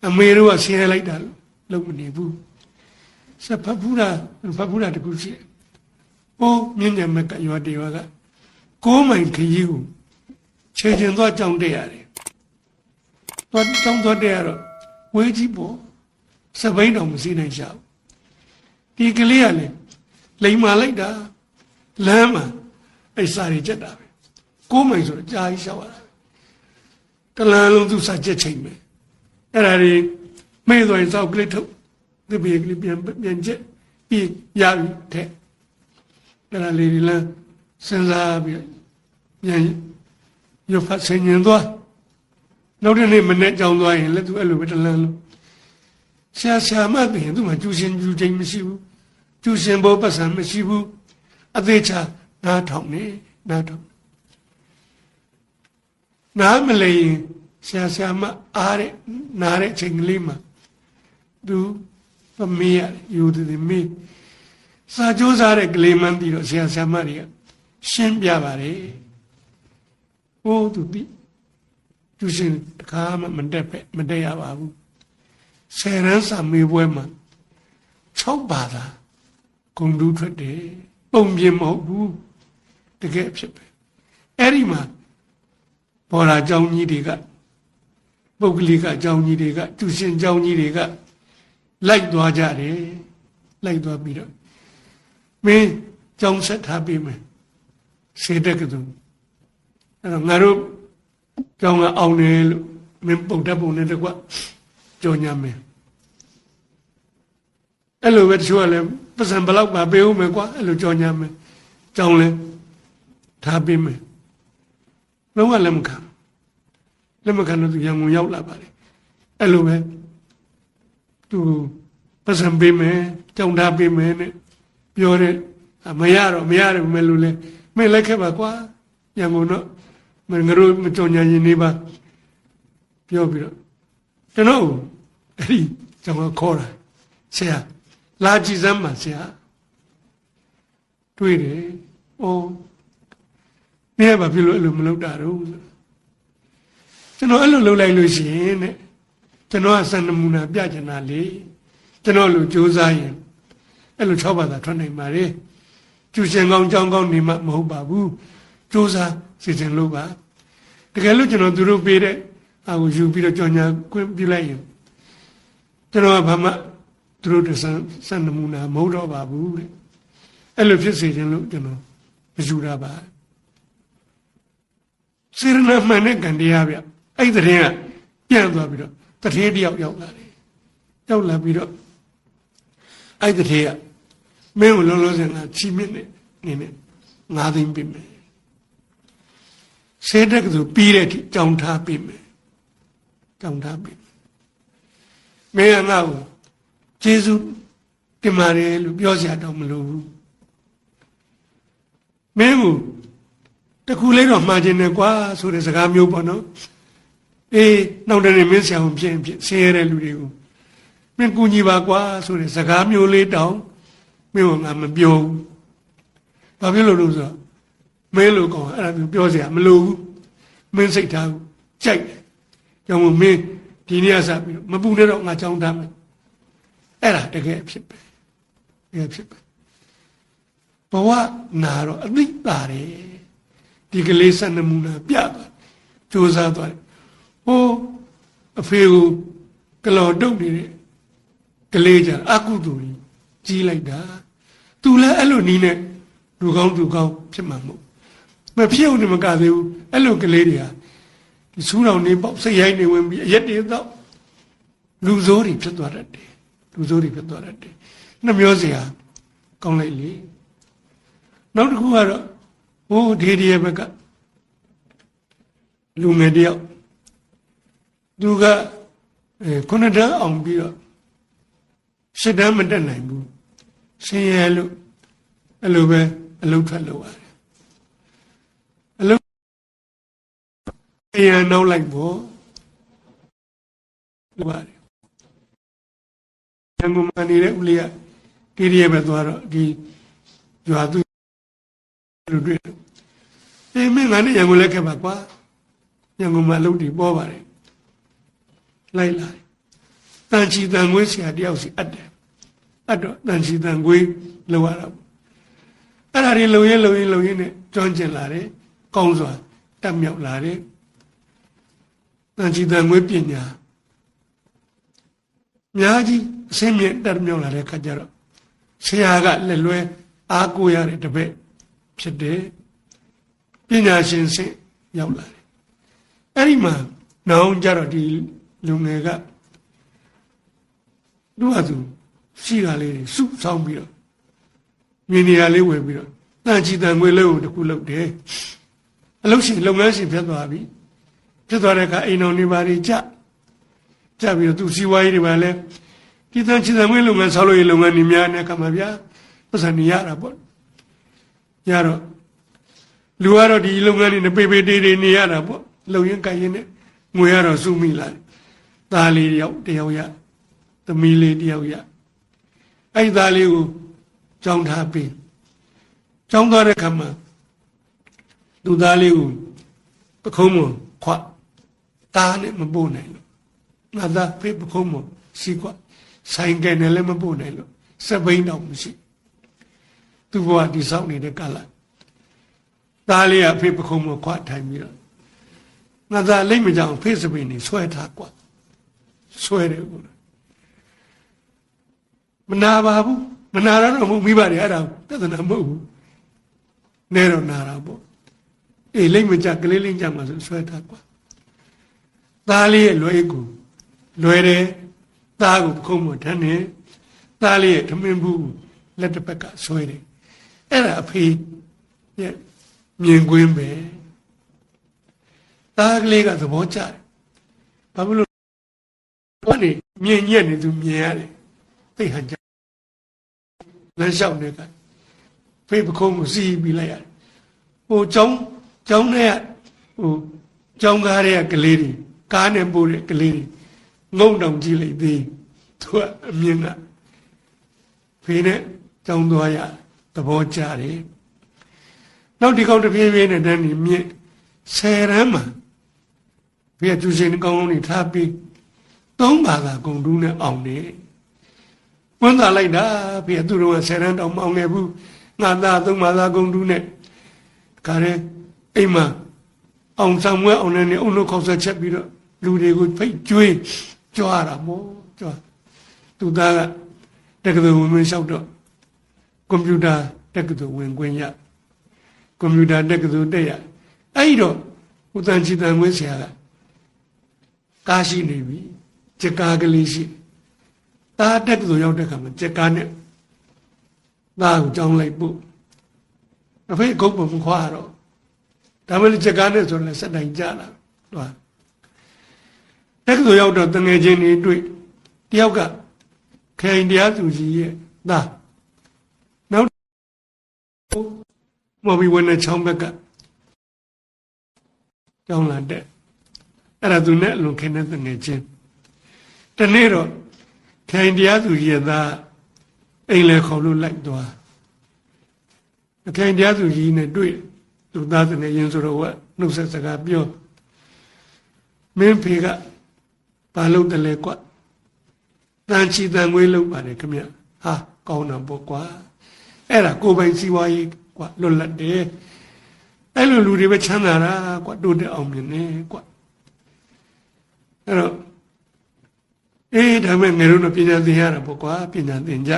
အမေတို့ကဆင်းရဲလိုက်တာလုံးမနေဘူးဆက်ဖတ်ဘူးလားတကူရှိတယ်ဟိုမြင့်မြတ်မကရွာတရွာက6 မိုင်ခရီးကိုခြေကျင်သွားကြောင်းတက်ရတယ်သွားကြောင်းသွားတက်ရတော့ဝေးကြီးပေါ့စပိန်တော်မစီနိုင်ရှာဘူးဒီကလေးကလည်းလိမ်မာလိုက်တာလမ်းမှာအိစာတွေချက်တာပဲ6 မိုင်ဆိုတော့ကြာကြီးရှောက်ရတာတလန်းလုံးသူစာချက်ချိန်ပဲအဲ့ဒါတွေမေ့သွားရင်စောက်ကလေးထုတ်ဒီဘေကလေးပြန်ချက်ပြီးရပြီတဲ့အဲ့ဒါလေးလမ်းစဉ်းစားပြီးပြန်ရဖတ်ဆင်ញင်သွားနောက်တစ်နေ့မနေ့ကြောင်းသွားရင်လည်းသူအဲ့လိုပဲတလန်းလုံးဆရာမသိရင်သူမှကျူရှင်ကျူချိန်မရှိဘူးကျူရှင်ဘောပတ်စံမရှိဘူးအသေးချာနားထောင်နေနားထောင်နားမလဲရင်ဆရာမအားတဲ့နားတဲ့ချိန်ကလေးမှာသူသမီးရယူတယ်မေးစာကြိုးစားတဲ့ကလေးမှန်းပြီးတော့ဆရာမတွေကရှင်းပြပါတယ်ဟိုသူပြီးကျူရှင်တခါမှမတက်ရပါဘူး10 ရန်းစာမေးပွဲမှာ6 ဘာသာဂုံတူးထွက်တယ်ပုံပြမဟုတ်ဘူးတကယ်ဖြစ်ပဲအဲ့ဒီမှာဘော်ရာเจ้าကြီးတွေကပုဂ္ဂလိကအเจ้าကြီးတွေကကျူရှင်เจ้าကြီးတွေကလိုက်သွားကြတယ်လိုက်သွားပြီးတော့မင်းကြောင်းဆက်ထားပေးမယ်စေတက်ကတူအဲ့တော့ငါတို့ကြောင်းကအောင်တယ်လို့မင်းပုံတတ်ပုံနဲ့တကွကြော်ညာမယ်အဲ့လိုပဲတချို့ကလည်းပတ်စံဘလောက်ပါပေးဦးမယ်ကွာအဲ့လိုကြော်ညာမယ်ကြောင်းလဲထားပေးမယ်လုံးဝလက်မခံတော့သူရန်ကုန်ရောက်လာပါလေအဲ့လိုပဲသူပတ်စံပေးမယ်ကြောင်းထားပေးမယ်နဲ့ပြောတဲ့မရဘူးမယ်လို့လဲမင်းလိုက်ခဲ့ပါကွာရန်ကုန်တော့ငါတို့မကြော်ညာရင်နေပါပြောပြီးတော့ကျွန်တော်အဲ့ဒီကျွန်တော်ခေါ်တာဆရာလာကြည့်စမ်းပါဆရာတွေ့တယ်။အော်မင်းကဘာဖြစ်လို့အဲ့လိုမလုပ်တာတော့ကျွန်တော်အဲ့လိုလုပ်လိုက်လို့ရှိရင်တဲ့ကျွန်တော်ကစံနမူနာပြချင်တာလေကျွန်တော်လိုစူးစမ်းရင်အဲ့လို6 ဘာသာထွက်နိုင်ပါလေကျူရှင်ကောင်းကြောင်းကောင်းနေမှမဟုတ်ပါဘူးစူးစမ်းစီစဉ်လို့ပါတကယ်လို့ကျွန်တော်သူတို့ပေးတဲ့အာကိုယူပြီးတော့ကြော်ညာခွင့်ပြလိုက်ရင်ကျွန်တော်ကဘာမှသူတို့စံနမူနာမဟုတ်တော့ပါဘူးတဲ့အဲ့လိုဖြစ်စေခြင်းလို့ကျွန်တော်မယူတာပါစေရနာမှန်တဲ့ကံတရားဗျအဲ့ဒီတဲ့ကပြန်သွားပြီးတော့တထေးတယောက်ရောက်လာတယ်ရောက်လာပြီးတော့အဲ့ဒီတဲ့ကမင်းကိုလုံးလုံးစင်ကချီမြင့်နေနဲ့9 သိန်းပေးမယ်စေတက်ကသူပြီးတဲ့အထိကြောင်းထားပေးမယ်ကြောင်းထားပေးမင်းကငါ့ကိုကျေးဇူးတင်ပါတယ်လို့ပြောစရာတော့မလိုဘူးမင်းကိုတခုလေးတော့မှားခြင်းနဲ့ကွာဆိုတဲ့စကားမျိုးပေါ့နော်အေးနောက်တနေ့မင်းဆရာဝန်ဖြစ်ဆင်းရဲတဲ့လူတွေကိုမင်းကူညီပါကွာဆိုတဲ့စကားမျိုးလေးတောင်မင်းကငါမပြောဘူးဘာဖြစ်လို့လဲဆိုတော့မင်းလိုကောင်အဲ့ဒါမျိုးပြောစရာမလိုဘူးမင်းစိတ်ထားကြိုက်တယ်ကြောင့်မင်းဒီနေ့ကစပြီးတော့မပူနဲ့တော့ငါကြောင်းထားမယ်အဲ့ဒါတကယ်ဖြစ်ပဲတကယ်ဖြစ်ပဲဘဝနာတော့အသိတာတယ်ဒီကလေးစံနမူနာပြသွားစူးစမ်းသွားတယ်ဟိုအဖေကိုကလော်တုတ်နေတဲ့ကလေးကြအကုသိုလ်ကြီးလိုက်တာသူလည်းအဲ့လိုနီးနဲ့လူကောင်းဖြစ်မှာမဟုတ်မဖြစ်ဦးနေမကသေးဘူးအဲ့လိုကလေးတွေဟာဒီဆူးတော်နေပေါ့စိတ်ရိုက်နေဝင်ပြီးအရက်တွေတော့လူဆိုးတွေဖြစ်သွားတတ်တယ်နှမျိုးစရာကောင်းလိုက်လေနောက်တစ်ခုကတော့ဟိုဒေဒီရဲ့ဘက်ကလူငယ်တယောက်သူက9 တန်းအောင်ပြီးတော့10 တန်းမတက်နိုင်ဘူးဆင်းရဲလို့အဲ့လိုပဲအလုပ်ထွက်လို့ရတယ်အလုပ်ရန်နောက်လိုက်ဖို့လုပ်ရတယ်ရန်ကုန်မှာနေတဲ့ဦးလေးကဒီရဲပဲသွားတော့ဒီရွာသူလူတွေအေးမင်းငါနဲ့ရန်ကုန်လက်ခဲ့ပါကွာရန်ကုန်မှာအလုပ်တွေပေါ်ပါတယ်လိုက်လာ တန်ချီတန်ငွေဆရာတယောက်စီအပ်တယ်အပ်တော့တန်ချီတန်ငွေလောက်ရတာအဲ့ဒါတွေလုံရင်နဲ့ကျွမ်းကျင်လာတယ်ကောင်းစွာတက်မြောက်လာတယ်တန်ချီတန်ငွေပညာအများကြီးအစင်းမြင့်တက်မြောက်လာတဲ့ခါကျတော့ဆရာကလက်လွဲအားကိုးရတဲ့တပည့်ဖြစ်တယ်ပညာရှင်စင်ရောက်လာတယ်အဲ့ဒီမှာနောင်ကြတော့ဒီလူငယ်ကသူ့ဟာသူရှိတာလေးတွေစုဆောင်းပြီးတော့မြင်နေရလေးဝင်ပြီးတော့တန်ချီတန်ငွေလေးကိုတစ်ခုလုပ်တယ်အလုပ်ရှင်လုပ်ငန်းရှင်ဖြစ်သွားပြီဖြစ်သွားတဲ့အခါအိမ်တော်နေပါတွေကြပြီးတော့သူစီဝါရေးတွေပါလဲဒီတန်ချီတန်ငွေလုပ်ငန်းဆောက်လို့ရလုပ်ငန်းနေများနေကမှာဗျာပတ်စံနေရတာပေါ့ရတော့လူကတော့ဒီလုပ်ငန်းတွေနဲ့ပေပေတေးတေးနေရတာပေါ့လုံရင်ကြိုင်ရင်နဲ့ငွေရတော့စုမိလာတယ်သားလေးတယောက်ရသမီးလေးတယောက်ရအဲ့သားလေးကိုကြောင်းထားပြီးကြောင်းသွားတဲ့ခါမှာသူသားလေးကိုပခုံးမခွသားနဲ့မပို့နိုင်လို့ငါသားဖေးပခုံးမစီခွဆိုင်ကယ်နဲ့လည်းမပို့နိုင်လို့စပိန်တော့မရှိသူဘဝဒီဆောက်နေတဲ့ကာလသားလေးကဖေးပခုံးမခွထိုင်ပြီးတော့ငါသားလိမ့်မကြောင်ဖေးစပိန်နေဆွဲထားကွာဆွဲတယ်ကွာမနာပါဘူးမနာတော့မဟုတ်မိပါတယ်အဲ့ဒါတသနာမဟုတ်ဘူးနဲတော့နာတာပေါ့အေးလိမ့်မကြကလေးလိမ့်ကြမှာဆိုဆွဲထားကွာသားလေးရဲ့လွယ်ကူလွယ်တယ်သားကိုခုံးမထမ်းနေသားလေးရဲ့ထမင်းဘူးလက်တစ်ဖက်ကဆွဲတယ်အဲ့ဒါအဖေရဲ့မြင်ကွင်းပဲသားကလေးကသဘောကျတယ်ဘာဖြစ်လို့ဘာနေမြင်ညက်နေသူမြင်ရတယ်သိဟန်ကြလမ်းလျှောက်နေကဖေးပခုံးကိုစီးပြီးလိုက်ရတယ်ဟိုကျောင်းထဲကဟိုကျောင်းကားတွေကကလေးတွေကားနဲ့ပို့တဲ့ကလေးတွေငုံတောင်ကြည့်လိုက်သေးသူကအမြင်ကဖေးနဲ့ကျောင်းသွားရသဘောကျတယ်နောက်ဒီကောင်တစ်ပြေးပြေးနဲ့တန်းပြီးမြင့်10 ရမ်းမှာဖေးကကျူရှင်ကောင်းကောင်းနေထားပြီး3 ဘာသာဂုံတူးနဲ့အောင်တယ်ဝန်သာလိုက်တာဖေးသူတို့က10 ရမ်းတောင်မအောင်ခဲ့ဘူးငါသား3 ဘာသာဂုံတူးနဲ့ခါရဲအိမ်မှာအောင်ဆောင်မွဲအောင်နေအုံလို့ခေါက်ဆက်ချက်ပြီးတော့လူတွေကိုဖိတ်ကျွေးကြွားတာမို့ကြွားသူသားကတက္ကသိုလ်ဝင်လျှောက်တော့ကွန်ပျူတာတက္ကသိုလ်ဝင်ခွင့်ရကွန်ပျူတာတက္ကသိုလ်တက်ရအဲ့တော့ဦးတန်ချီတန်ဝင်းဆရာကကားရှိနေပြီကြက်ကားကလေးရှိတာတက္ကသိုလ်ရောက်တဲ့ခါမှာကြက်ကားနဲ့သားကိုကြောင်းလိုက်ပို့အဖေကုတ်ပုံခွာတော့ဒါမှလည်းကြက်ကားနဲ့ဆိုလည်းစက်တိုင်ကြလာတော့တက္ကသိုလ်ရောက်တော့တငယ်ချင်းတွေတွေ့တယောက်ကခိုင်တရားသူကြီးရဲ့သားနောက်မော်ဘီဝင်တဲ့ချောင်းဘက်ကကြောင်းလာတဲ့အဲ့ဒါသူနဲ့အလွန်ခင်တဲ့တငယ်ချင်းတနေ့တော့ခိုင်တရားသူကြီးရဲ့သားအိမ်လေခေါ်လို့လိုက်သွားခိုင်တရားသူကြီးနဲ့တွေ့သူသားတငယ်ချင်းဆိုတော့နှုတ်ဆက်စကားပြောမင်းဖေကဘာလုပ်တယ်လဲကွတန်ချီတန်ငွေလုပ်ပါတယ်ခင်ဗျဟာကောင်းတာပေါ့ကွာအဲ့ဒါကိုယ်ပိုင်စီးပွားရေးကွာလွတ်လပ်တယ်အဲ့လိုလူတွေပဲချမ်းသာတာကွာတိုးတက်အောင်မြင်နေကွာအဲ့တော့ဒါမဲ့ငယ်တို့တော့ပညာသင်ရတာပေါ့ကွာပညာသင်ကြ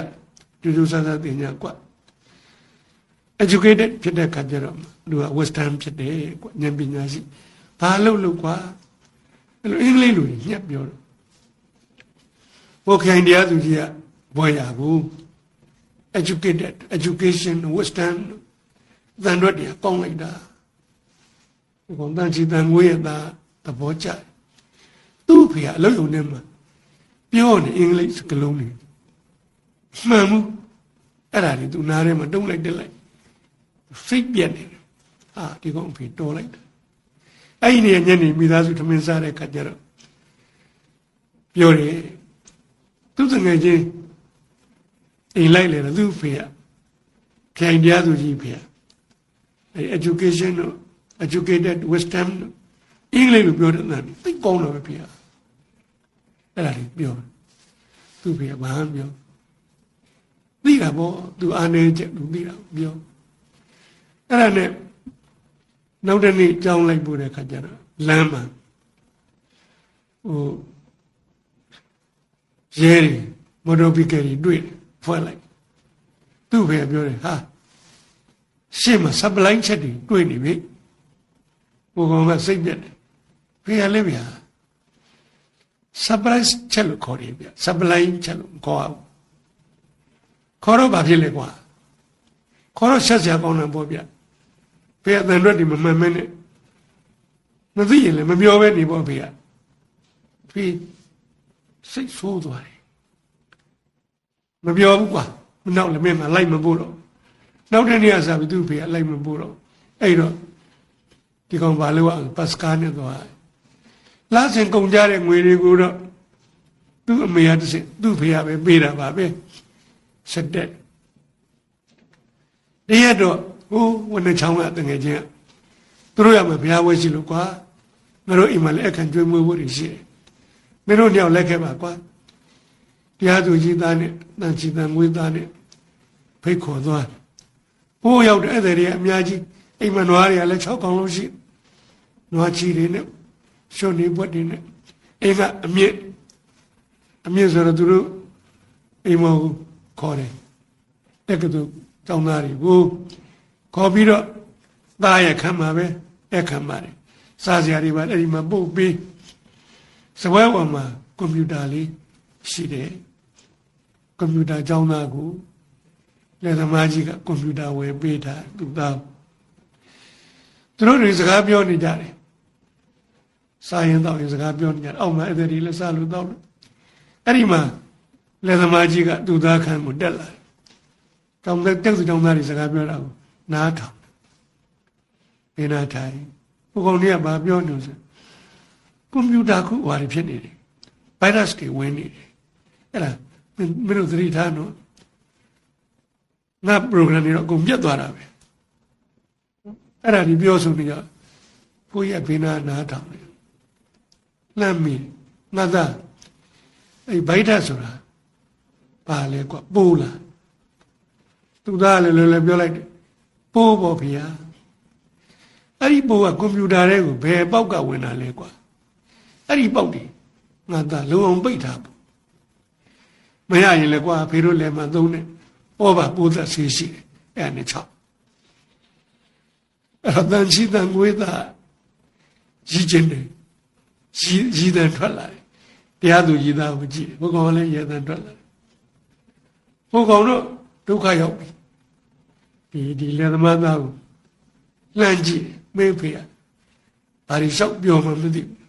ကျူးကျူးဆန်းဆန်းသင်ကြကွာ educated ဖြစ်တဲ့ခါကျတော့သူက western ဖြစ်တယ်ကွာဉာဏ်ပညာရှိဘာလုပ်ကွာအဲ့လိုအင်္ဂလိပ်လိုညက်ပြောတော့ဘုခိုင်တရားသူကြီးကဘွယ်ရဘူး educated education western သံတော်တရားကောင်းလိုက်တာဒီကောင်တန်ချီတန်ငွေရတာသဘောကျသူ့ဖေကအလုပ်ရုံထဲမှာပြောနေအင်္ဂလိပ်စကားလုံးတွေမှန်မှုအဲ့ဒါတွေသူနားထဲမှာတုံးလိုက်တက်လိုက်စိတ်ပြက်နေတယ်ဒီကောင်ဖေတော်လိုက်တာအဲ့ဒီညနေမိသားစုထမင်းစားတဲ့ခါကျတော့ပြောတယ်သူတငယ်ချင်းအိမ်လိုက်လေသူ့ဖေကခိုင်တရားသူကြီးဖေကeducation တို့ educated wisdom အင်္ဂလိပ်လိုပြောတဲ့နာမည်သိကောင်းတော့ပဲဖေကအဲ့ဒါလေးပြော သူ့ဖေဘာမှပြောသိတာပေါ့သူအားနေချက်သူသိတာပြောအဲ့ဒါနဲ့နောက်တစ်နေ့ကြောင်းလိုက်ပို့တဲ့ခါကျတော့လမ်းမှာရဲရီမော်တော်ဘီကယ်ကြီးတွေ့ဖွဲ့လိုက်သူ့ဖေပြောတယ်ဟာရှေ့မှာဆပ်လိုင်းချက်တွေတွေ့နေပြီဘုကောင်ကစိတ်ပြက်တယ်ဖေရလည်းဗျာဆပ်လိုင်းချက်လို့ခေါ်တယ်ဗျာဆပ်လိုင်းချက်လို့ခေါ်အောင်ခေါ်တော့ဘာဖြစ်လဲကွာခေါ်တော့ဆက်စရာကောင်းတယ်ပေါ့ဗျာဖေအတန်ရွက်ဒီမမှန်မဲနဲ့မသိရင်လည်းမပြောပဲနေပေါ့ဖေကဖေစိတ်ဆိုးသွားတယ်မပြောဘူးကွာနောက်လည်းမင်းကလိုက်မပို့တော့နောက်တဲ့နေ့ကစားပြီးသူ့ဖေကလိုက်မပို့တော့အဲ့တော့ဒီကောင်ဘာလို့ပတ်စကားနဲ့သွားလာစင်ကုန်ကြတဲ့ငွေတွေကိုတော့သူ့အမေကတစ်စင်သူ့ဖေကပဲပေးတာပါပဲစက်တက်တရက်တော့ဟိုဝန်ထမ်းကတငယ်ချင်းသူတို့ရမှာဘုရားဝဲရှိလို့ကွာငါတို့အိမ်မှာလည်းအခန့်ကျွေးမွေးဖို့ရှိတယ်မင်းတို့ညောက်လက်ခဲ့ပါကွာတရားသူကြီးသားနဲ့တန်ချီတန်ငွေသားနဲ့ဖိတ်ခေါ်သွားဟိုရောက်တဲ့အဲ့ဒီတွေအများကြီးအိမ်မနွားတွေကလည်း6កောင်လုံးရှိနွားချီတွေနဲ့ရှုံနေပွက်တွေနဲ့အိမ်ကအမြင့်ဆိုတော့သူတို့အိမ်မောခေါ်တယ်တက်ကတူတောင်းသားတွေကိုခေါ်ပြီးတော့သားရခမ်းမှာပဲအခမ်းပါတယ်စားစရာတွေပါအဲ့ဒီမှာပို့ပြီးစပွဲပေါ်မှာကွန်ပျူတာလေးရှိတယ်ကွန်ပျူတာကျောင်းသားကိုလက်သမားကြီးကကွန်ပျူတာဝယ်ပေးတာသူသားသူတို့တွေစကားပြောနေကြတယ်စားရင်တော့စကားပြောနေကြတယ်အောက်မှာအဲ့ဒီလက်စားလို့တော့အဲ့ဒီမှာလက်သမားကြီးကသူသားခန်းကိုတက်လာတယ်တောင်တက်သူတောင်သားတွေစကားပြောတာကိုနားထောင်နေနာထိုင်ဘုကောင်ကြီးကဘာပြောနေလဲကွန်ပျူတာခုဟွာတွေဖြစ်နေတယ်ဗိုင်းရပ်စ်တွေဝင်နေတယ်အဲ့ဒါမင်းတို့သတိထားနော်ငါ program တွေတော့အကုန်ပြတ်သွားတာပဲအဲ့ဒါဒီပြောဆိုနေကြဘုရားဘေးနာနားထောင်တယ်လှမ်းမိငါသားအဲ့ဗိုင်းရပ်စ်ဆိုတာပါလဲကွာပိုးလားသူသားလည်းလည်းပြောလိုက်တယ်ပိုးပေါ့ဗျာအဲ့ဒီပိုးကကွန်ပျူတာတွေကိုဘယ်ပေါက်ကဝင်တာလဲကွာအဲ့ဒီပေါက်တွေငါသားလုံအောင်ပိတ်ထားပေါ့မရရင်လည်းကွာဖေတို့လည်းမသုံးနဲ့ဩဘာပိုးသက်ဆေးရှိတယ်အဲ့နဲ့6အဲ့တော့တန်ချီတန်ငွေသားရည်ချင်းတယ်ရည်တန်ထွက်လာတယ်တရားသူရည်သားကိုကြည့်တယ်ဘုကောင်လည်းရည်တန်ထွက်လာတယ်ဘုကောင်တော့ဒုက္ခရောက်ပြီဒီလက်သမားသားကိုလှမ်းကြည့်မင်းဖေကဘာလို့ရှောက်ပြောမှမသိဘူး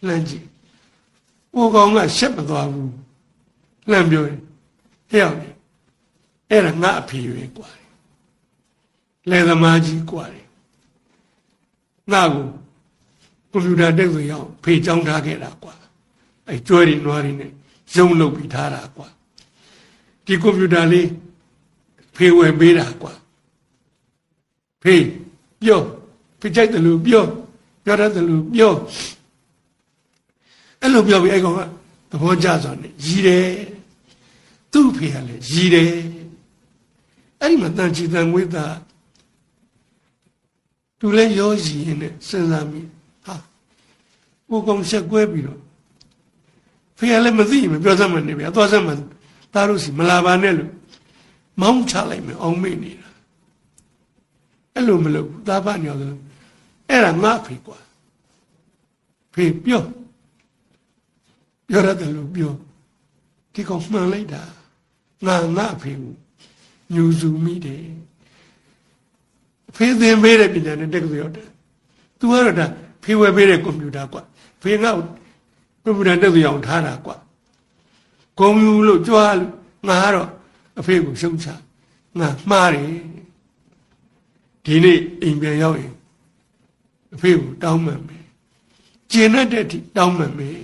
လှမ်းကြည့်ဘုကောင်ကရှက်မသွားဘူးလှမ်းပြောတယ်ဟဲ့အောင်အဲ့ဒါငါအဖေပဲကွာလက်သမားကြီးကွာငါကိုကွန်ပျူတာတက်ဆိုရအောင်ဖေချောင်းထားခဲ့တာကွာအဲ့ကျွဲတွေနွားတွေနဲ့ရုံလုပ်ပြီးထားတာကွာဒီကွန်ပျူတာလေးဖေဝယ်ပေးတာကွာဖေပြောဖေကြိုက်တယ်လို့ပြောရတယ်လို့ပြောအဲ့လိုပြောပြီးအဲ့ကောင်ကသဘောကျစွာနဲ့ရည်တယ်သူ့ဖေကလည်းရည်တယ်အဲ့ဒီမှာတန်ချီတန်ငွေသားသူလည်းရောရည်ရင်နဲ့စဉ်းစားမိဟာဘုကောင်ဆက်ကွဲပြီးတော့ဖေကလည်းမသိမပြောစမ်းမနေဗျာသွားစမ်းမသားတို့စီမလာပါနဲ့လို့မောင်းချလိုက်မယ်အောင်မေ့နေတာအဲ့လိုမလုပ်ဘူးသားဖညောတယ်အဲ့ဒါငါဖေကွာဖေပြောရတယ်လို့ပြောဒီကောင်မှန်လိုက်တာငါဖေကိုညူစုမိတယ်ဖေသင်ပေးတဲ့ပညာနဲ့တက်ကဆိုရောက်တယ်သူကတော့ဒါဖေဝယ်ပေးတဲ့ကွန်ပျူတာကွာဖေငါ့ကွန်ပျူတာတက်ဆိုအောင်ထားတာကွာကွန်ပျူလို့ကြွားလို့ငါကတော့အဖေကိုရှုံးချငါမှားတယ်ဒီနေ့အိမ်ပြန်ရောက်ရင်အဖေကိုတောင်းမှန်မယ်ကျင်တဲ့အထိတောင်းမှန်မယ်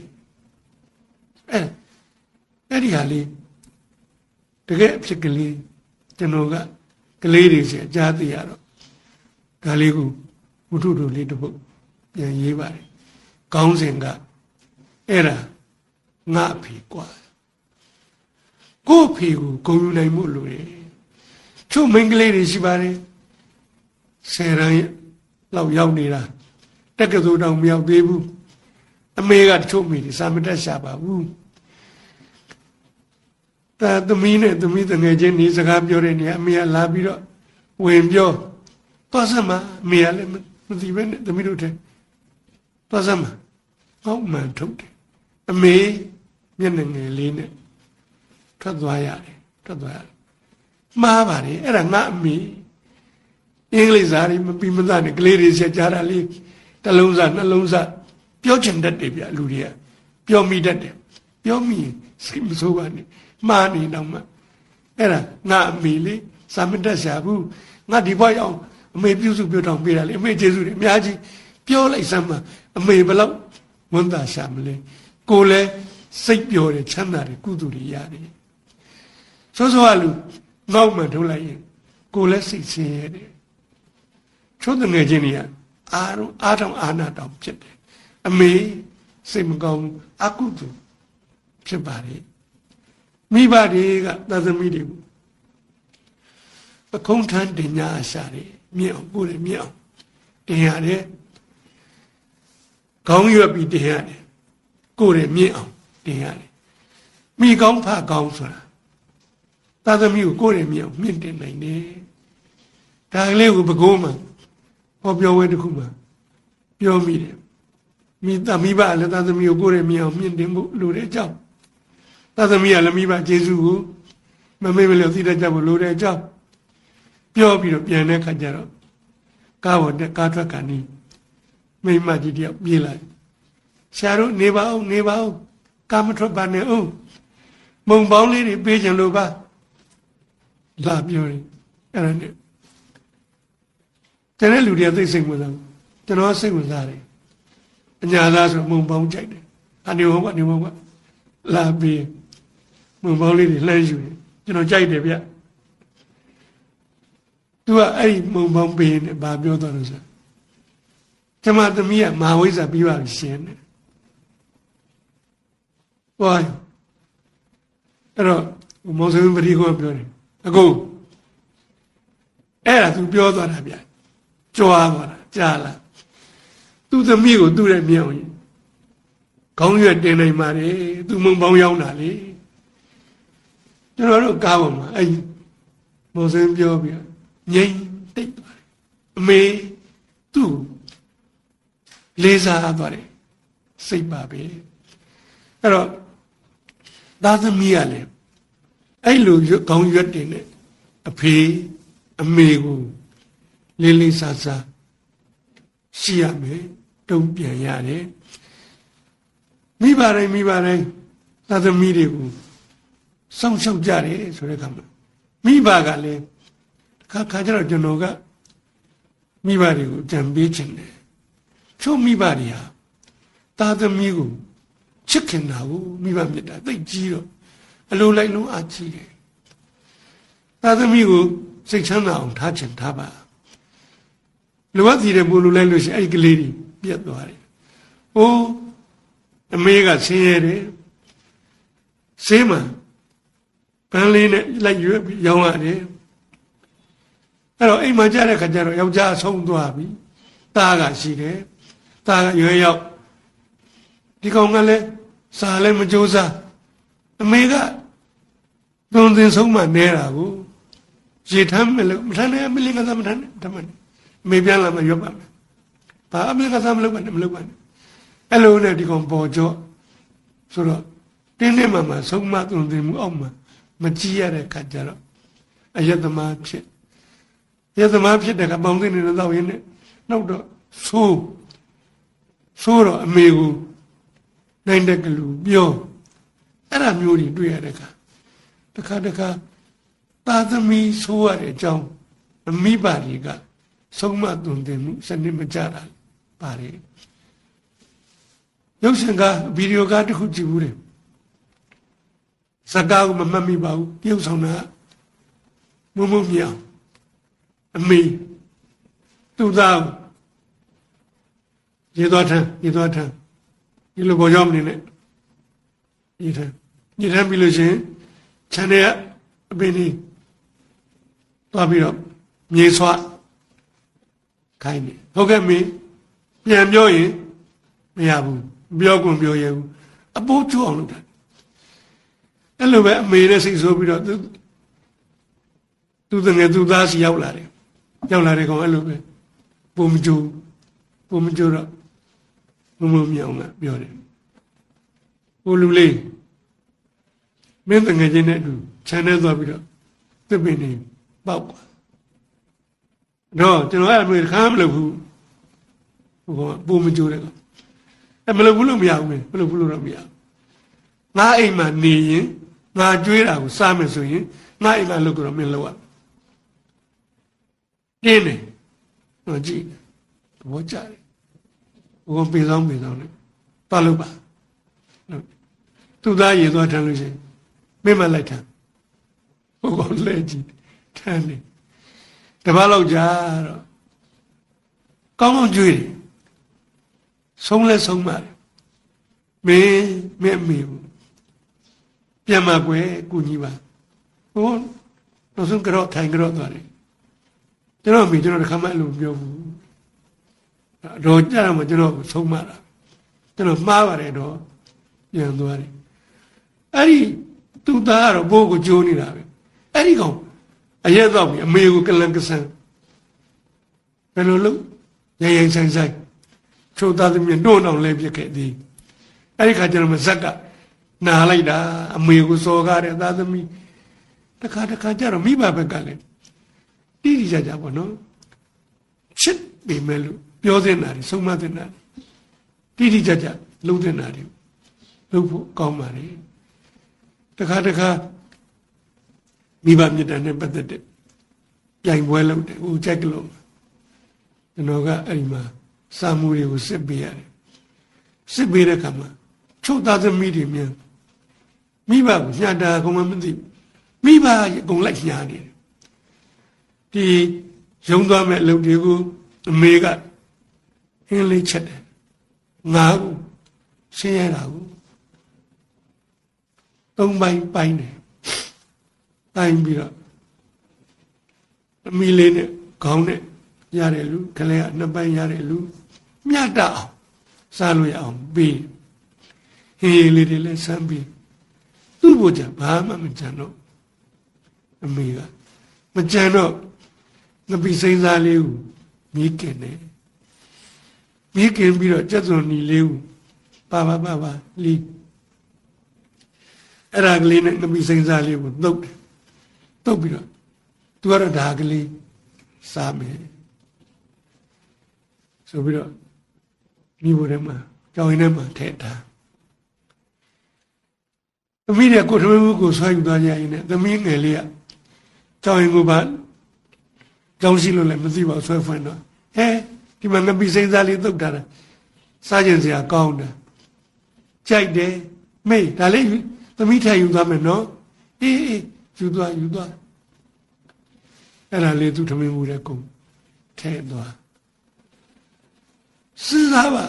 အဲ့ဒီဟာလေးတကယ်အဖြစ်ကလေးကျွန်တော်ကကလေးတွေစီအကြားသိရတော့ဒါလေးကိုဝတ္ထုတို့လေးတစ်ပုဒ်ပြန်ရေးပါတယ်ကောင်းစဉ်ကအဲ့ဒါငါအဖေกว่า ကိုယ့်ဖေကိုဂုဏ်ယူနိုင်မှုလိုတယ်ချို့မိန်းကလေးတွေရှိပါတယ်10 တန်းလောက်ရောက်နေတာတက္ကသိုလ်တောင်မရောက်သေးဘူးအမေကတချို့မိတွေစာမတက်ရှာပါဘူးဒါသမီးနဲ့သမီးတငယ်ချင်းဒီစကားပြောတဲ့နေရာအမေကလာပြီးတော့ဝင်ပြောသွားစမ်းမှာအမေကလည်းမသိပဲနဲ့သမီးတို့ထဲသွားစမ်းမှာဟောက်မှန်ထုတ်တယ်အမေမျက်နှာငယ်လေးနဲ့ထွက်သွားရတယ်ထွက်သွားရတယ်မှားပါတယ်အဲ့ဒါငါအမေအင်္ဂလိပ်စာတွေမပြီးမသားနဲ့ကလေးတွေဆက်ကြတာလေးတစ်လုံးစာနှလုံးစာပြောချင်တတ်တယ်ဗျလူတွေကပြောမိတတ်တယ်ပြောမိရင်စိတ်မဆိုးပါနဲ့မှားနေတော့မှအဲ့ဒါငါအမေလေးစာမတက်ရှာဘူးငါဒီဘွားရောက်အမေပြုစုပြောတောင်းပေးတာလေအမေကျေးဇူးတွေအများကြီးပြောလိုက်စမ်းမှာအမေဘလောက်ဝန်တာရှာမလဲကိုလည်းစိတ်ပျော်တယ်ချမ်းသာတယ်ကုသိုလ်တွေရတယ်ဆိုဆိုလူငေါ့မှထုတ်လိုက်ရင်ကိုလည်းစိတ်ဆင်းရဲတယ်ချို့တငယ်ချင်းတွေကအားတောင်အာနာတောင်ဖြစ်တယ်အမေစိတ်မကောင်းဘူးအကုသိုလ်ဖြစ်ပါလေမိဘတွေကသာသမီတွေကိုပခုံးထမ်းတင်ညာအရှာတွေမြင့်အောင်ကိုယ်လည်းမြင့်အောင်တင်ရတယ်ခေါင်းရွက်ပြီးတင်ရတယ်ကိုယ်လည်းမြင့်အောင်တင်ရတယ်မိကောင်းဖကောင်းဆိုတာသာသမီကိုကိုယ်လည်းမြင့်အောင်မြင့်တင်နိုင်တယ်ဒါကလေးကိုပကိုးမှာဟောပြောဝဲတစ်ခုမှာပြောမိတယ်မိဘလည်းသာသမီကိုကိုယ်လည်းမြင့်အောင်မြင့်တင်ဖို့လိုတဲ့အကြောင်းသာသမီကလည်းမိဘကျေးဇူးကိုမမေ့မလျော့သိတတ်ကြဖို့လိုတဲ့အကြောင်းပြောပြီးတော့ပြန်တဲ့ခါကျတော့ကားပေါ်တက်ကားထွက်ကန်နီးမိမကြီးတယောက်ပြေးလိုက်ဆရာတို့နေပါဦးကားမထွက်ပါနဲ့ဦးမုံပေါင်းလေးတွေပေးချင်လို့ပါလာပြောတယ်အဲ့ဒါနဲ့တဲ့လူတွေကသိစိတ်ဝင်စားကျွန်တော်စိတ်ဝင်စားတယ်အညာသားဆိုမုံပေါင်းကြိုက်တယ်အနေဟုတ်ကနေဟုတ်ကလာပြီးမုံပေါင်းလေးတွေလှမ်းယူတယ်ကျွန်တော်ကြိုက်တယ်ဗျသူကအဲ့ဒီမုံပေါင်းပေးနေဘာပြောသွားလို့ဆိုကျမသမီးကမဟာဝိဇ္ဇာပြီးပါပြီရှင်တယ်ဟောအဲ့တော့မောင်စင်းပရိကောပြောတယ်အခုအဲ့ဒါသူပြောသွားတာဗျကြွားသွားတာကြားလားသူသမီးကိုသူ့ရဲ့မြောင်ရင်ခေါင်းရွက်တင်နိုင်ပါလေသူမုံပေါင်းရောက်တာလေကျွန်တော်တို့ကားပေါ်မှာအဲ့မောင်စင်းပြောပြီးငြိမ်တိတ်သွားတယ်အမေသူ့လေးစားသွားတယ်စိတ်ပါပဲအဲ့တော့သားသမီးကလည်းအဲ့လိုခေါင်းရွက်တင်တဲ့အဖေအမေကိုလေးလေးစားစားရှိရမယ်တုံ့ပြန်ရတယ်မိဘတိုင်းသားသမီးတွေကိုစောင့်ရှောက်ကြတယ်ဆိုတဲ့အခါမှာမိဘကလည်းခါကျတော့ကျွန်တော်ကမိဘတွေကိုကြံပေးခြင်းတယ်ချို့မိဘတွေဟာသားသမီးကိုချစ်ခင်တာကိုမိဘမြတ်တာသိကြီးတော့အလိုလိုက်လုံးအားကြီးတယ်သားသမီးကိုစိတ်ချမ်းသာအောင်ထားချင်ထားပါလိုအပ်သေးတယ်ဘို့လိုလိုက်လို့ရှိရင်အဲ့ဒီကလေးတွေပြတ်သွားတယ်။ဟိုးအမေကဆင်းရဲတယ်ဆင်းမှပန်းလေးနဲ့လိုက်ရွက်ပြီးရောင်းရတယ်အဲ့တော့အိမ်မှာကြားတဲ့ခါကျတော့ယောက်ျားဆုံးသွားပြီသားကရှိတယ်သားကရွယ်ရောက်ဒီကောင်ကလည်းစားလည်းမကြိုးစားအမေကသွန်သင်ဆုံးမှနဲတာကိုရေထမ်းမလို့မထမ်းနဲ့အမေလေးကစားမထမ်းနဲ့ဓမ္မနဲ့အမေပြန်လာမှရွက်ပါမယ်ဘာအမေကစားမလုပ်ပါနဲ့အဲ့လိုနဲ့ဒီကောင်ပေါ်ကြော့ဆိုတော့တင်းတင်းမှဆုံးမသွန်သင်မှုအောက်မှာမကြည့်ရတဲ့ခါကျတော့အယက်သမားဖြစ်တဲ့ကပေါင်းသိနေတော့ရင်းနဲ့နောက်တော့ဆိုးတော့အမေကိုနိုင်တဲ့ကလူပြောအဲ့ဒါမျိုးတွေတွေ့ရတဲ့အခါတခါသာသမီဆိုးရတဲ့အကြောင်းမိဘတွေကဆုံးမသွန်သင်မှုစနစ်မကြတာပါတယ်ရုပ်ရှင်ကဗီဒီယိုကားတစ်ခုကြည့်ဘူးတယ်စကားကိုမမှတ်မိပါဘူးပြုတ်ဆောင်တာမုံမြောင်အမေသူ့သားရေသွားထမ်းဒီလိုပေါ်ရောက်နေနဲ့ရေထမ်းပြီးလို့ရှိရင်ချ ခြံထဲကအပင်လေးသွားပြီးတော့မြေဆွခိုင်းတယ်ဟုတ်ကဲ့မင်းပြန်ပြောရင်မရဘူးပြောကွန်ပြောရဘူးအပိုးကျအောင်လုပ်တာအဲ့လိုပဲအမေနဲ့စိတ်ဆိုးပြီးတော့သူတငယ်သူသားစီရောက်လာတယ်ကောင်အဲ့လိုပဲပုံမကျိုးတော့မမြောင်ကပြောတယ်ဟိုလူလေးမင်းတငယ်ချင်းနဲ့အတူခြံထဲသွားပြီးတော့သစ်ပင်နေပေါက်သွားတော့ကျွန်တော်အဲ့အမေခါမလုပ်ဘူးဟိုကပုံမကျိုးတယ်အဲ့မလုပ်ဘူးလို့မရဘူးမင်းမလုပ်ဘူးလို့တော့မရငါအိမ်မှာနေရင်ငါကြွေးတာကိုစားမယ်ဆိုရင်ငါအိမ်မှာလုပ်ကြတော့မင်းလုပ်ရတင်းတယ်တော့ကြည့်ဘောကြတယ်ဘုံပေဆောင်နဲ့ပါလို့ပါသူသားရေသွားထမ်းလို့ရှိရင်မင်းမလိုက်ထမ်းဘုံကောင်လဲကြည့်ထမ်းနေတပတ်လောက်ကြာတော့ကောင်းကောင်းကြွေးတယ်ဆုံးလဲဆုံးပါတယ်မင်းအမေဘူးပြန်มาကွယ်ကုညီပါဟိုတော့ဆုံးကြော့ထိုင်ကြော့သွားတယ်ကျွန်တော်မိကျွန်တော်တခါမှအဲ့လိုပြောဘူးတော့ကြရမှာကျွန်တော်ဆုံးမတာကျွန်တော်မှားပါတယ်တော့ပြန်သွားတယ်အဲ့ဒီသူ့သားကတော့ဘိုးကိုကြိုးနေတာပဲအဲ့ဒီကောင်အရက်တော့ပြီအမေကိုကလန်ကဆန်ဘယ်လိုလုပ်ရိုင်းဆိုင်ချိုးသားသမီးတို့အောင်လဲပြစ်ခဲ့သည်အဲ့ဒီခါကျတော့မဇက်ကနာလိုက်တာအမေကိုစော်ကားတဲ့သားသမီးတခါကျတော့မိဘဘက်ကလည်းတိတိကျကျပေါ့နော်ချစ်ပေမဲ့လို့ပြောတဲ့နာတွေဆုံးမတဲ့နာတွေတိတိကျကျလုံးတဲ့နာတွေလုပ်ဖို့ကောင်းပါလေတခါမိဘမြတ်တန်နဲ့ပတ်သက်တဲ့ပြိုင်ပွဲလုပ်တယ်ဦးကြိုက်ကလုံးကျွန်တော်ကအဲ့ဒီမှာစာမှုတွေကိုစစ်ပေးရတယ်စစ်ပေးတဲ့အခါမှာချုပ်သားသမီးတွေမြန်မိဘကိုညာတာကောင်မသိမိဘအကုန်လိုက်ညာနေတယ်ဒီရုံသွားမဲ့အလုပ်တွေကိုအမေကအင်းလေးချက်တယ်ငါ့ကိုဆင်းရဲတာကိုသုံးပိုင်းတယ်တိုင်းပြီးတော့အမီလေးနဲ့ခေါင်းနဲ့ရတယ်လူခလဲကနှစ်ပိုင်းရတယ်လူမြတ်တအောင်စားလို့ရအောင်ပြီးဟင်းလေးတွေလည်းစမ်းပြီးသူ့ဘုရားဘာမှမကြံတော့အမေကမကြံတော့ငပိစိမ့်စားလေးကိုမိခင်တယ်မိခင်ပြီးတော့ကျက်စုံနီလေးကိုပါလီအဲ့ဒါကလေးနဲ့ငပိစိမ့်စားလေးကိုတုတ်ပြီးတော့သူကတော့ဒါကလေးစားမယ်ဆိုပြီးတော့မိဘထဲမှာကြောင်ရင်းထဲမှာထည့်ထားသမီးတွေကိုထမင်းဘူးကိုဆွဲယူသွားကြရင်သမီးငယ်လေးကကြောင်ရင်ကိုပါကြောင်ရှိလို့လည်းမသိပါဆွဲဖွင့်တော့ဟဲဒီမှာငပိစိမ့်စားလေးသုတ်ထားတာစားကျင်စရာကောင်းတာကြိုက်တယ်မေးဒါလေးသမီးထည့်ယူသွားမယ်နော်အေးယူသွားအဲ့ဒါလေးသူထမင်းဘူးတဲ့ကုန်ထည့်သွားစဉ်းစားပါ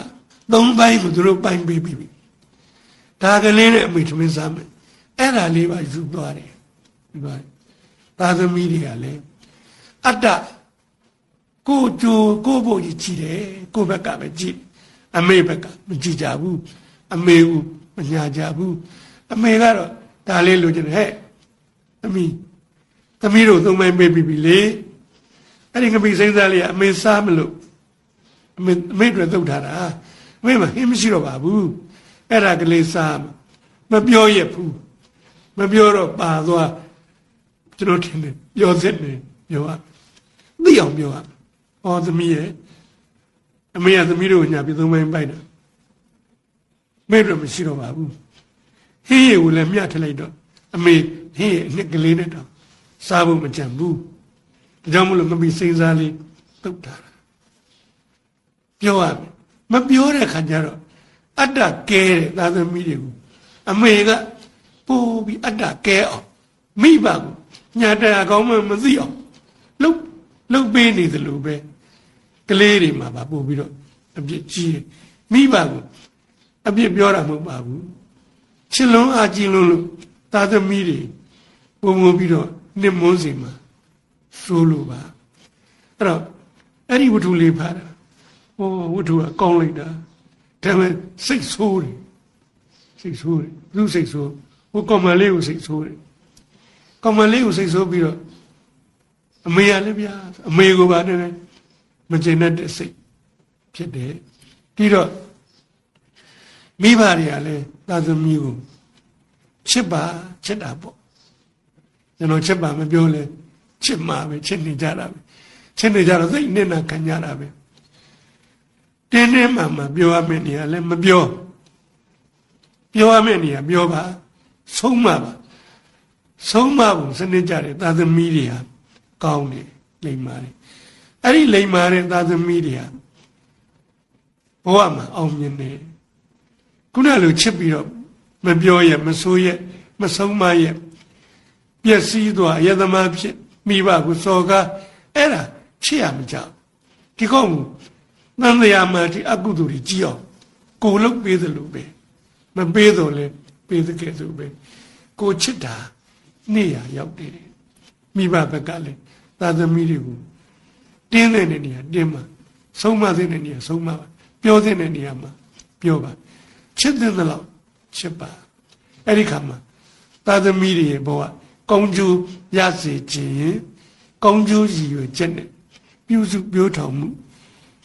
သုံးပိုင်းကိုသူတို့ပိုင်းပေးပြီဒါကလေးနဲ့အမေထမင်းစားမယ်အဲ့ဒါလေးပါယူသွားတယ်သားသမီးတွေကလည်းအတ္တကိုကြိုကိုဘို့ကြီးကြည့်တယ်ကိုဘက်ကပဲကြည့်အမေဘက်ကမကြည့်ကြဘူးအမေကိုမညာကြဘူးအမေကတော့ဒါလေးလိုချင်တယ်ဟဲ့သမီးတို့သုံးပိုင်းပေးပြီလေအဲ့ဒီငပိစိမ့်စားလေးကအမေစားမလို့အမေတွေသုတ်ထားတာအမေမဟင်းမရှိတော့ပါဘူးအဲ့ဒါကလေးစားမပြောရဘူးမပြောတော့ပါသွားကျွန်တော်ထင်တယ်ပြောစစ်နေပြောရသိအောင်ပြောရဟောသမီးရဲ့အမေကသမီးတို့ညာပြီးသုံးပိုင်းပိုက်တာမေတွေမရှိတော့ပါဘူးဟင်းရည်ကိုလည်းမြတ်ထလိုက်တော့အမေဟင်းရည်အနှစ်ကလေးနဲ့တော့စားဖို့မကြံဘူးဒါကြောင့်မလို့မပြီးစိမ့်စားလေးတုတ်တာပြောရမယ်မပြောတဲ့ခါကျတော့အတ္တကဲတဲ့သာသမီတွေကိုအမေကပို့ပြီးအတ္တကဲအောင်မိဘကိုညာတရားကောင်းမှမသိအောင်လှုပ်ပေးနေသလိုပဲကလေးတွေမှာပါပို့ပြီးတော့အပြစ်ကြီးတယ်မိဘကိုအပြစ်ပြောတာမဟုတ်ပါဘူးချစ်လုံးအားကြီးလို့သာသမီတွေ ပုံမပြီးတော့နှစ်မွန်းစီမှာစိုးလို့ပါအဲ့တော့အဲ့ဒီဝတ္ထုလေးဖတ်တာဟောဝတ္ထုကကောင်းလိုက်တာဒါပေမဲ့စိတ်ဆိုးတယ်စိတ်ဆိုးတယ်သူစိတ်ဆိုးဟိုကောင်မလေးကိုစိတ်ဆိုးတယ်ကောင်မလေးကိုစိတ်ဆိုးပြီးတော့အမေရလည်းဗျာအမေကိုပါနဲ့မကျေနပ်တဲ့စိတ်ဖြစ်တယ်ပြီးတော့မိဘတွေကလည်းသာသမီကိုချစ်ပါချစ်တာပေါ့ကျွန်တော်ချစ်ပါမပြောလဲချစ်မှာပဲချစ်နေကြတာပဲချစ်နေကြတော့သိနေနာခံကြတာပဲတင်းတင်းမှမှပြောရမယ့်နေရာလည်းမပြောရမယ့်နေရာပြောပါဆုံးမပါဆုံးမဖို့စနစ်ကြတယ်သာသမီတွေဟာကောင်းတယ်လိမ္မာတယ်အဲ့ဒီလိမ္မာတဲ့သာသမီတွေဟာဘဝမှာအောင်မြင်တယ်ခုနလိုချစ်ပြီးတော့မပြောရမဆိုးရမဆုံးမရပျက်စီးသွားယသမားဖြစ်မိဘကိုစော်ကားအဲ့ဒါချစ်ရမကြောက်ဒီကောင်းသံဃာမှာဒီအကုသိုလ်ကြီးအောင်ကိုလုတ်ပေးသလိုပဲမပေးတော့လဲပေးသကဲ့သို့ပဲကိုချစ်တာနေရရောက်တယ်မိဘဘက်ကလည်းသာသမီတွေကိုတင်းတဲ့နေရာတင်းမှာဆုံးမတဲ့နေရာဆုံးမပါပြောတဲ့နေရာမှာပြောပါချစ်တဲ့လောက်ချစ်ပါအဲ့ဒီခါမှာသာသမီတွေရဲ့ဘဝကောင်းကျိုးရစေခြင်းကောင်းကျိုးရည်ရွယ်ချက်နဲ့ပြုစုပြောထောင်မှု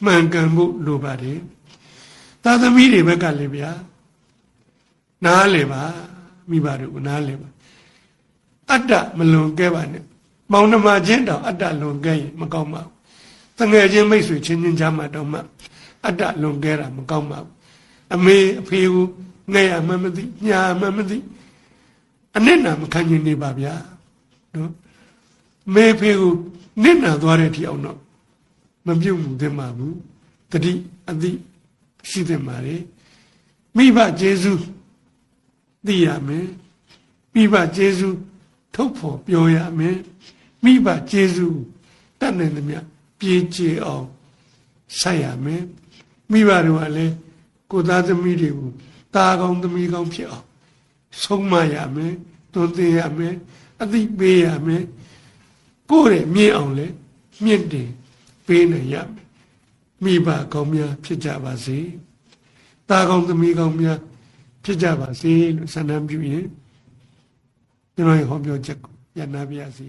မှန်ကန်မှုလိုပါတယ်သာသမီတွေဘက်ကလည်းဗျာနားလေပါမိဘတို့နားလေပါအတ္တမလွန်ကဲပါနဲ့မောင်နှမချင်းတောင်အတ္တလွန်ကဲရင်မကောင်းပါဘူးတငယ်ချင်းမိတ်ဆွေချင်းချင်းကြားမှာတော့မှအတ္တလွန်ကဲတာမကောင်းပါဘူးအမေအဖေကိုငဲ့ရမှမသိညာမှမသိအနစ်နာမခံကျင်နေပါဗျာနော်မေဖေကိုနစ်နာသွားတဲ့ထီအောင်တော့မပြုတ်မှုသင့်ပါဘူးတတိအတိရှိသင့်ပါလေမိဘကျေးဇူးသိရမယ်မိဘကျေးဇူးထုတ်ဖော်ပြောရမယ်မိဘကျေးဇူးတတ်နိုင်သမျှပြေးကျေအောင်ဆက်ရမယ်မိဘတို့ကလည်းကိုသားသမီးတွေကိုတာကောင်းသမီးကောင်းဖြစ်အောင်ဆုံးမရမယ်သွန်သင်ရမယ်အသိပေးရမယ်ကိုယ်ရဲ့မြင့်အောင်လဲမြင့်တင်ပေးနိုင်ရမယ်မိဘကောင်းများဖြစ်ကြပါစေတာကောင်းသမီးကောင်းများဖြစ်ကြပါစေလို့ဆန္ဒပြုရင်ကျွန်တော်ဟောပြောချက်ကိုရနာပြရစီ